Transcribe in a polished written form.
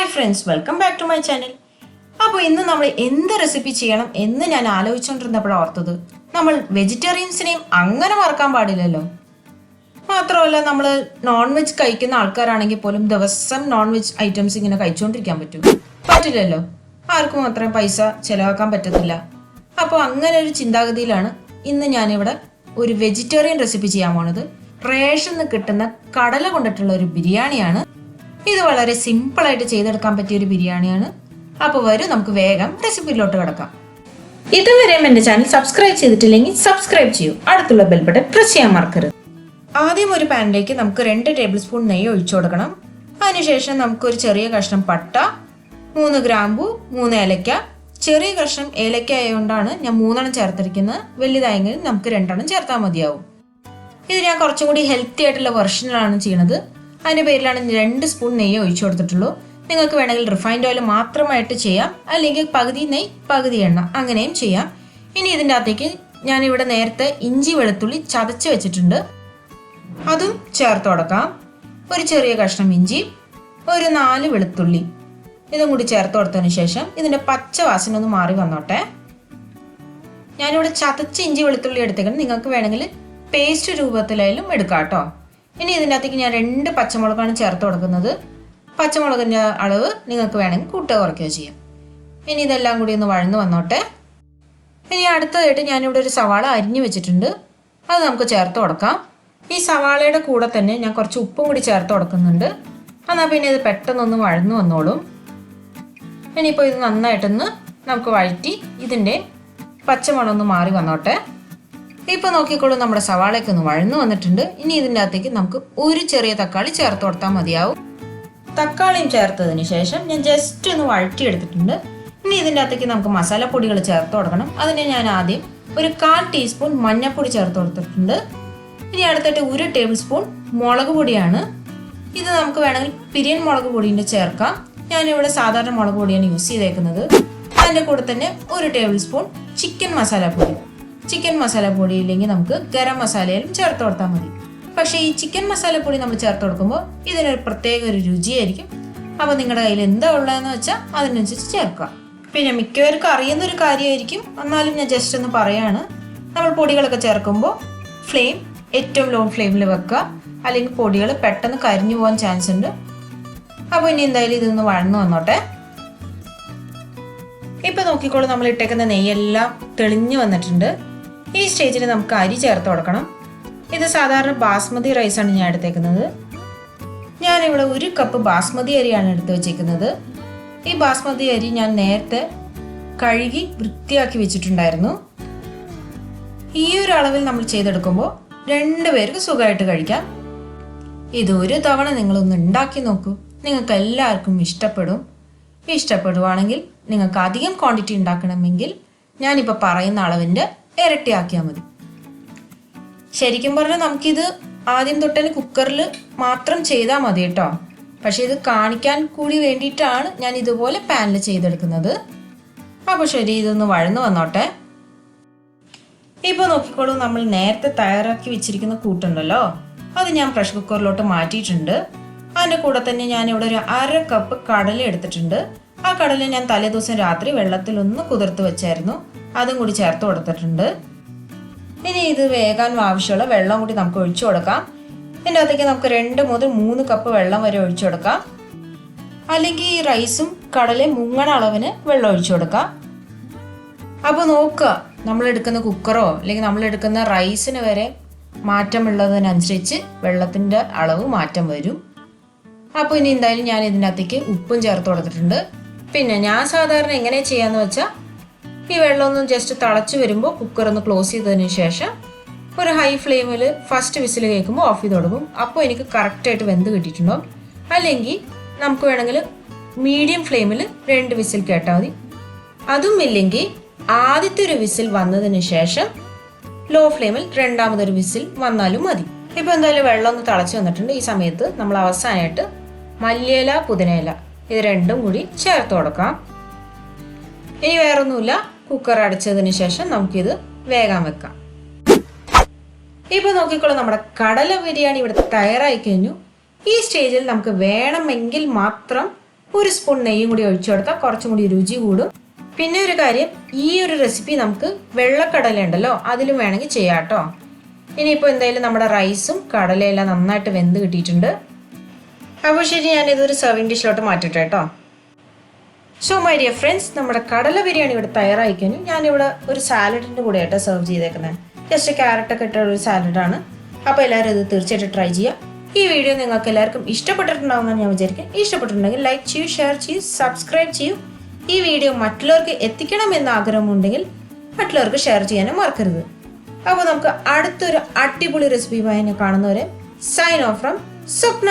Hi friends, welcome back to my channel. അപ്പോൾ ഇന്ന് നമ്മൾ എന്ത് റെസിപ്പി ചെയ്യണം എന്ന് ഞാൻ ആലോചിച്ചുകൊണ്ടിരുന്നപ്പോഴാണ് ഓർത്തത്, നമ്മൾ വെജിറ്റേറിയൻസിനെയും അങ്ങനെ മറക്കാൻ പാടില്ലല്ലോ. മാത്രമല്ല, നമ്മൾ നോൺ വെജ് കഴിക്കുന്ന ആൾക്കാരാണെങ്കിൽ പോലും ദിവസം നോൺ വെജ് ഐറ്റംസ് ഇങ്ങനെ കഴിച്ചുകൊണ്ടിരിക്കാൻ പറ്റില്ലല്ലോ. ആർക്കും അത്രയും പൈസ ചിലവാക്കാൻ പറ്റത്തില്ല. അപ്പോൾ അങ്ങനെ ഒരു ചിന്താഗതിയിലാണ് ഇന്ന് ഞാനിവിടെ ഒരു വെജിറ്റേറിയൻ റെസിപ്പി ചെയ്യാൻ പോണത്. റേഷനിൽ കിട്ടുന്ന കടല കൊണ്ടിട്ടുള്ള ഒരു ബിരിയാണിയാണ്. ഇത് വളരെ സിമ്പിളായിട്ട് ചെയ്തെടുക്കാൻ പറ്റിയ ഒരു ബിരിയാണിയാണ്. അപ്പോൾ വരും, നമുക്ക് വേഗം റെസിപ്പിയിലോട്ട് കിടക്കാം. ഇതുവരെയും എൻ്റെ ചാനൽ സബ്സ്ക്രൈബ് ചെയ്തിട്ടില്ലെങ്കിൽ സബ്സ്ക്രൈബ് ചെയ്യൂ, അടുത്തുള്ള ബെൽ ബട്ടൺ പ്രസ് ചെയ്യാൻ മറക്കരുത്. ആദ്യം ഒരു പാനിലേക്ക് നമുക്ക് 2 ടേബിൾ സ്പൂൺ നെയ്യ് ഒഴിച്ചു കൊടുക്കണം. അതിനുശേഷം നമുക്കൊരു ചെറിയ കഷ്ണം പട്ട, 3 ഗ്രാമ്പു, 3 ഏലക്ക. ചെറിയ കഷ്ണം ഏലക്ക ആയതുകൊണ്ടാണ് ഞാൻ 3 ചേർത്തിരിക്കുന്നത്. വലുതായെങ്കിൽ നമുക്ക് 2 ചേർത്താൽ മതിയാവും. ഇത് ഞാൻ കുറച്ചും കൂടി ഹെൽത്തി ആയിട്ടുള്ള വെർഷനിലാണ് ചെയ്യുന്നത്. അതിൻ്റെ പേരിലാണ് 2 സ്പൂൺ നെയ്യ് ഒഴിച്ചു കൊടുത്തിട്ടുള്ളൂ. നിങ്ങൾക്ക് വേണമെങ്കിൽ റിഫൈൻഡ് ഓയിൽ മാത്രമായിട്ട് ചെയ്യാം, അല്ലെങ്കിൽ പകുതി നെയ്യ് പകുതി എണ്ണ അങ്ങനെയും ചെയ്യാം. ഇനി ഇതിൻ്റെ അകത്തേക്ക് ഞാനിവിടെ നേരത്തെ ഇഞ്ചി വെളുത്തുള്ളി ചതച്ച് വെച്ചിട്ടുണ്ട്, അതും ചേർത്ത് കൊടുക്കാം. ഒരു ചെറിയ കഷ്ണം ഇഞ്ചി, ഒരു 4 വെളുത്തുള്ളി, ഇതും കൂടി ചേർത്ത് കൊടുത്തതിന് ശേഷം ഇതിൻ്റെ പച്ച വാസന ഒന്ന് മാറി വന്നോട്ടെ. ഞാനിവിടെ ചതച്ച് ഇഞ്ചി വെളുത്തുള്ളി എടുത്തേക്കണം, നിങ്ങൾക്ക് വേണമെങ്കിൽ പേസ്റ്റ് രൂപത്തിലായാലും എടുക്കാം കേട്ടോ. ഇനി ഇതിൻ്റെ അകത്തേക്ക് ഞാൻ 2 പച്ചമുളകാണ് ചേർത്ത് കൊടുക്കുന്നത്. പച്ചമുളകിൻ്റെ അളവ് നിങ്ങൾക്ക് വേണമെങ്കിൽ കൂട്ടുക കുറയ്ക്കുകയോ ചെയ്യാം. ഇനി ഇതെല്ലാം കൂടി ഒന്ന് വഴന്ന് വന്നോട്ടെ. ഇനി അടുത്തതായിട്ട് ഞാനിവിടെ ഒരു സവാള അരിഞ്ഞു വെച്ചിട്ടുണ്ട്, അത് നമുക്ക് ചേർത്ത് കൊടുക്കാം. ഈ സവാളയുടെ കൂടെ തന്നെ ഞാൻ കുറച്ച് ഉപ്പും കൂടി ചേർത്ത് കൊടുക്കുന്നുണ്ട്. എന്നാൽ പിന്നെ ഇത് പെട്ടെന്നൊന്ന് വഴന്ന് വന്നോളും. ഇനിയിപ്പോൾ ഇത് നന്നായിട്ടൊന്ന് നമുക്ക് വഴറ്റി ഇതിൻ്റെ പച്ചമണം ഒന്ന് മാറി വന്നോട്ടെ. ഇപ്പോൾ നോക്കിക്കോളൂ, നമ്മുടെ സവാളയൊക്കെ ഒന്ന് വഴന്നു വന്നിട്ടുണ്ട്. ഇനി ഇതിൻ്റെ അകത്തേക്ക് നമുക്ക് ഒരു ചെറിയ തക്കാളി ചേർത്ത് കൊടുത്താൽ മതിയാവും. തക്കാളിയും ചേർത്തതിന് ശേഷം ഞാൻ ജസ്റ്റ് ഒന്ന് വഴറ്റിയെടുത്തിട്ടുണ്ട്. ഇനി ഇതിൻ്റെ അകത്തേക്ക് നമുക്ക് മസാലപ്പൊടികൾ ചേർത്ത് കൊടുക്കണം. അതിന് ഞാൻ ആദ്യം ഒരു 1/4 ടീസ്പൂൺ മഞ്ഞൾപ്പൊടി ചേർത്ത് കൊടുത്തിട്ടുണ്ട്. ഇനി അടുത്തിട്ട് 1 ടേബിൾ സ്പൂൺ മുളക് പൊടിയാണ്. ഇത് നമുക്ക് വേണമെങ്കിൽ പിരിയൻ മുളക് പൊടിൻ്റെ ചേർക്കാം. ഞാനിവിടെ സാധാരണ മുളക് പൊടിയാണ് യൂസ് ചെയ്തേക്കുന്നത്. അതിൻ്റെ കൂടെ തന്നെ 1 ടേബിൾ സ്പൂൺ ചിക്കൻ മസാലപ്പൊടി. ചിക്കൻ മസാലപ്പൊടി ഇല്ലെങ്കിൽ നമുക്ക് ഗരം മസാലയിലും ചേർത്ത് കൊടുത്താൽ മതി. പക്ഷേ ഈ ചിക്കൻ മസാലപ്പൊടി നമ്മൾ ചേർത്ത് കൊടുക്കുമ്പോൾ ഇതിനൊരു പ്രത്യേക ഒരു രുചിയായിരിക്കും. അപ്പോൾ നിങ്ങളുടെ കയ്യിൽ എന്താ ഉള്ളതെന്ന് വെച്ചാൽ അതിനനുസരിച്ച് ചേർക്കുക. പിന്നെ മിക്കവർക്കും അറിയുന്നൊരു കാര്യമായിരിക്കും, എന്നാലും ഞാൻ ജസ്റ്റ് ഒന്ന് പറയാണ്. നമ്മൾ പൊടികളൊക്കെ ചേർക്കുമ്പോൾ ഫ്ലെയിം ഏറ്റവും ലോ ഫ്ലെയിമിൽ വെക്കുക, അല്ലെങ്കിൽ പൊടികൾ പെട്ടെന്ന് കരിഞ്ഞു പോകാൻ ചാൻസ് ഉണ്ട്. അപ്പോൾ ഇനി എന്തായാലും ഇതൊന്ന് വഴന്നു വന്നോട്ടെ. ഇപ്പോൾ നോക്കിക്കോളൂ, നമ്മൾ ഇട്ടേക്കുന്ന നെയ്യെല്ലാം തെളിഞ്ഞു വന്നിട്ടുണ്ട്. ഈ സ്റ്റേജിൽ നമുക്ക് അരി ചേർത്ത് കൊടുക്കണം. ഇത് സാധാരണ ബാസ്മതി റൈസാണ് ഞാൻ എടുത്തേക്കുന്നത്. ഞാനിവിടെ 1 കപ്പ് ബാസ്മതി അരിയാണ് എടുത്ത് വെച്ചേക്കുന്നത്. ഈ ബാസ്മതി അരി ഞാൻ നേരത്തെ കഴുകി വൃത്തിയാക്കി വെച്ചിട്ടുണ്ടായിരുന്നു. ഈ ഒരു അളവിൽ നമ്മൾ ചെയ്തെടുക്കുമ്പോൾ 2 പേർക്ക് സുഖമായിട്ട് കഴിക്കാം. ഇത് ഒരു തവണ നിങ്ങളൊന്ന് ഉണ്ടാക്കി നോക്കൂ, നിങ്ങൾക്ക് എല്ലാവർക്കും ഇഷ്ടപ്പെടും. ഇഷ്ടപ്പെടുവാണെങ്കിൽ നിങ്ങൾക്ക് അധികം ക്വാണ്ടിറ്റി ഉണ്ടാക്കണമെങ്കിൽ ഞാനിപ്പോൾ പറയുന്ന അളവിൻ്റെ ഇരട്ടിയാക്കിയാൽ മതി. ശരിക്കും പറഞ്ഞാൽ നമുക്കിത് ആദ്യം തൊട്ടന്നെ കുക്കറിൽ മാത്രം ചെയ്താൽ മതി കേട്ടോ. പക്ഷെ ഇത് കാണിക്കാൻ കൂടി വേണ്ടിയിട്ടാണ് ഞാൻ ഇതുപോലെ പാനിൽ ചെയ്തെടുക്കുന്നത്. അപ്പോൾ ശരി, ഇതൊന്ന് വഴന്നു വന്നോട്ടെ. ഇപ്പോൾ നോക്കിക്കോളൂ, നമ്മൾ നേരത്തെ തയ്യാറാക്കി വെച്ചിരിക്കുന്ന കൂട്ടുണ്ടല്ലോ, അത് ഞാൻ പ്രഷർ കുക്കറിലോട്ട് മാറ്റിയിട്ടുണ്ട്. അതിൻ്റെ കൂടെ തന്നെ ഞാനിവിടെ ഒരു 1/2 കപ്പ് കടല എടുത്തിട്ടുണ്ട്. ആ കടല ഞാൻ തലേദിവസം രാത്രി വെള്ളത്തിലൊന്ന് കുതിർത്ത് വെച്ചായിരുന്നു, അതും കൂടി ചേർത്ത് കൊടുത്തിട്ടുണ്ട്. ഇനി ഇത് വേകാൻ ആവശ്യമുള്ള വെള്ളം കൂടി നമുക്ക് ഒഴിച്ചു കൊടുക്കാം. ഇതിൻ്റെ അകത്തേക്ക് നമുക്ക് 2 മുതൽ 3 കപ്പ് വെള്ളം വരെ ഒഴിച്ചു കൊടുക്കാം, അല്ലെങ്കിൽ ഈ റൈസും കടലയും മുങ്ങണ അളവിന് വെള്ളം ഒഴിച്ചു കൊടുക്കാം. അപ്പോൾ നോക്കുക, നമ്മളെടുക്കുന്ന കുക്കറോ അല്ലെങ്കിൽ നമ്മളെടുക്കുന്ന റൈസിന് വരെ മാറ്റമുള്ളതിനനുസരിച്ച് വെള്ളത്തിൻ്റെ അളവ് മാറ്റം വരും. അപ്പോൾ ഇനി എന്തായാലും ഞാൻ ഇതിൻ്റെ അകത്തേക്ക് ഉപ്പും ചേർത്ത് കൊടുത്തിട്ടുണ്ട്. പിന്നെ ഞാൻ സാധാരണ എങ്ങനെ ചെയ്യാന്ന് വെച്ചാൽ, ഈ വെള്ളമൊന്ന് ജസ്റ്റ് തിളച്ച് വരുമ്പോൾ കുക്കർ ഒന്ന് ക്ലോസ് ചെയ്തതിന് ശേഷം ഒരു ഹൈ ഫ്ലെയിമിൽ ഫസ്റ്റ് വിസിൽ കേൾക്കുമ്പോൾ ഓഫ് ചെയ്ത് കൊടുക്കും. അപ്പോൾ എനിക്ക് കറക്റ്റായിട്ട് വെന്ത് കിട്ടിയിട്ടുണ്ടാവും. അല്ലെങ്കിൽ നമുക്ക് വേണമെങ്കിൽ മീഡിയം ഫ്ലെയിമിൽ 2 വിസിൽ കേട്ടാൽ മതി. അതും ഇല്ലെങ്കിൽ ആദ്യത്തെ ഒരു വിസിൽ വന്നതിന് ശേഷം ലോ ഫ്ലെയിമിൽ 2ാമതൊരു വിസിൽ വന്നാലും മതി. ഇപ്പോൾ എന്തായാലും വെള്ളം ഒന്ന് തിളച്ച് വന്നിട്ടുണ്ട്. ഈ സമയത്ത് നമ്മൾ അവസാനമായിട്ട് മല്ലിയില, പുതിനയില ഇത് 2ഉം കൂടി ചേർത്ത് കൊടുക്കാം. ഇനി വേറൊന്നുമില്ല, കുക്കർ അടച്ചതിന് ശേഷം നമുക്കിത് വേഗം വെക്കാം. ഇപ്പോൾ നോക്കിക്കോളൂ, നമ്മുടെ കടല ബിരിയാണി ഇവിടെ തയ്യാറായി കഴിഞ്ഞു. ഈ സ്റ്റേജിൽ നമുക്ക് വേണമെങ്കിൽ മാത്രം 1 സ്പൂൺ നെയ്യും കൂടി ഒഴിച്ചു കൊടുത്താൽ കുറച്ചും കൂടി രുചി കൂടും. പിന്നെ ഒരു കാര്യം, ഈ ഒരു റെസിപ്പി നമുക്ക് വെള്ളക്കടല ഉണ്ടല്ലോ അതിലും വേണമെങ്കിൽ ചെയ്യാം കേട്ടോ. ഇനിയിപ്പോൾ എന്തായാലും നമ്മുടെ റൈസും കടലയെല്ലാം നന്നായിട്ട് വെന്ത് കിട്ടിയിട്ടുണ്ട്. അപ്പോൾ ശരി, ഞാനിതൊരു സെർവിങ് ഡിഷിലോട്ട് മാറ്റട്ടെ കേട്ടോ. സോ മൈ ഡിയർ ഫ്രണ്ട്സ്, നമ്മുടെ കടല ബിരിയാണി ഇവിടെ തയ്യാറായി കഴിഞ്ഞു. ഞാനിവിടെ ഒരു സാലഡിൻ്റെ കൂടെ ആയിട്ട് സെർവ് ചെയ്തേക്കുന്നത്. ജസ്റ്റ് ക്യാരറ്റൊക്കെ ഇട്ട ഒരു സാലഡാണ്. അപ്പോൾ എല്ലാവരും ഇത് തീർച്ചയായിട്ടും ട്രൈ ചെയ്യുക. ഈ വീഡിയോ നിങ്ങൾക്ക് എല്ലാവർക്കും ഇഷ്ടപ്പെട്ടിട്ടുണ്ടാവുമെന്ന് ഞാൻ വിചാരിക്കും. ഇഷ്ടപ്പെട്ടിട്ടുണ്ടെങ്കിൽ ലൈക്ക് ചെയ്യൂ, ഷെയർ ചെയ്യൂ, സബ്സ്ക്രൈബ് ചെയ്യൂ. ഈ വീഡിയോ മറ്റുള്ളവർക്ക് എത്തിക്കണമെന്ന് ആഗ്രഹമുണ്ടെങ്കിൽ മറ്റുള്ളവർക്ക് ഷെയർ ചെയ്യാനും മറക്കരുത്. അപ്പോൾ നമുക്ക് അടുത്തൊരു അടിപൊളി റെസിപ്പിയുമായി കാണുന്നവരെ സൈൻ ഓഫ് ഫ്രം സ്വപ്ന.